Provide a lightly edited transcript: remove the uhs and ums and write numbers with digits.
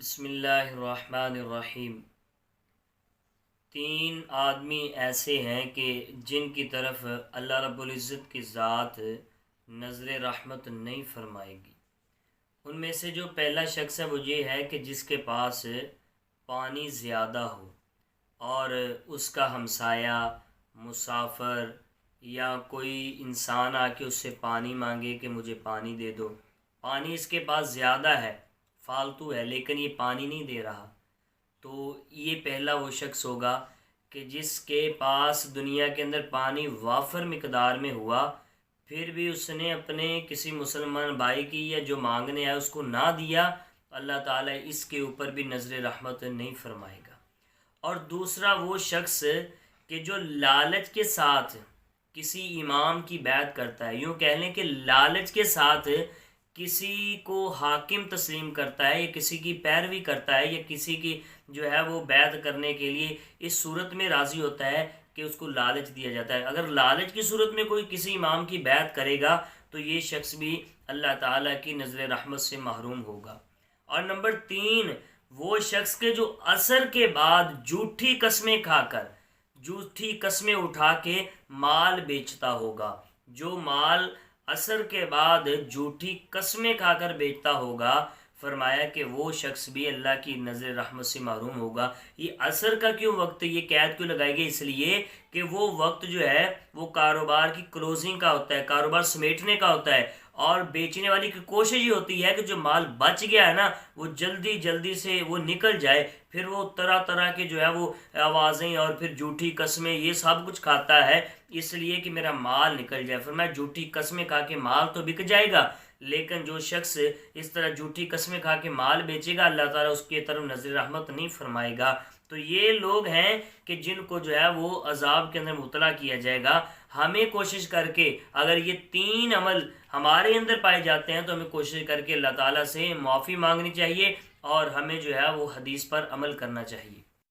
بسم اللہ الرحمن الرحیم۔ تین آدمی ایسے ہیں کہ جن کی طرف اللہ رب العزت کی ذات نظر رحمت نہیں فرمائے گی۔ ان میں سے جو پہلا شخص ہے وہ یہ ہے کہ جس کے پاس پانی زیادہ ہو اور اس کا ہمسایہ، مسافر یا کوئی انسان آ کے اس سے پانی مانگے کہ مجھے پانی دے دو، پانی اس کے پاس زیادہ ہے، فالتو ہے، لیکن یہ پانی نہیں دے رہا، تو یہ پہلا وہ شخص ہوگا کہ جس کے پاس دنیا کے اندر پانی وافر مقدار میں ہوا، پھر بھی اس نے اپنے کسی مسلمان بھائی کی یا جو مانگنے آیا اس کو نہ دیا، اللہ تعالیٰ اس کے اوپر بھی نظر رحمت نہیں فرمائے گا۔ اور دوسرا وہ شخص کہ جو لالچ کے ساتھ کسی امام کی بیعت کرتا ہے، یوں کہہ لیں کہ لالچ کے ساتھ کسی کو حاکم تسلیم کرتا ہے یا کسی کی پیروی کرتا ہے یا کسی کی جو ہے وہ بیعت کرنے کے لیے اس صورت میں راضی ہوتا ہے کہ اس کو لالچ دیا جاتا ہے۔ اگر لالچ کی صورت میں کوئی کسی امام کی بیعت کرے گا تو یہ شخص بھی اللہ تعالیٰ کی نظر رحمت سے محروم ہوگا۔ اور نمبر 3، وہ شخص کے جو عصر کے بعد جھوٹی قسمیں کھا کر، جھوٹی قسمیں اٹھا کے مال بیچتا ہوگا، جو مال عصر کے بعد جھوٹی قسمیں کھا کر بیچتا ہوگا، فرمایا کہ وہ شخص بھی اللہ کی نظر رحمت سے محروم ہوگا۔ یہ عصر کا کیوں وقت، یہ قید کیوں لگائی گئی؟ اس لیے کہ وہ وقت جو ہے وہ کاروبار کی کلوزنگ کا ہوتا ہے، کاروبار سمیٹنے کا ہوتا ہے، اور بیچنے والی کی کوشش یہ ہوتی ہے کہ جو مال بچ گیا ہے نا وہ جلدی جلدی سے وہ نکل جائے، پھر وہ طرح طرح کے جو ہے وہ آوازیں اور پھر جھوٹی قسمیں یہ سب کچھ کھاتا ہے، اس لیے کہ میرا مال نکل جائے۔ فرمایا جھوٹی قسمیں کھا کے مال تو بک جائے گا، لیکن جو شخص اس طرح جھوٹی قسمیں کھا کے مال بیچے گا اللہ تعالیٰ اس کی طرف نظر رحمت نہیں فرمائے گا۔ تو یہ لوگ ہیں کہ جن کو جو ہے وہ عذاب کے اندر مبتلا کیا جائے گا۔ ہمیں کوشش کر کے اگر یہ 3 عمل ہمارے اندر پائے جاتے ہیں تو ہمیں کوشش کر کے اللہ تعالیٰ سے معافی مانگنی چاہیے اور ہمیں جو ہے وہ حدیث پر عمل کرنا چاہیے۔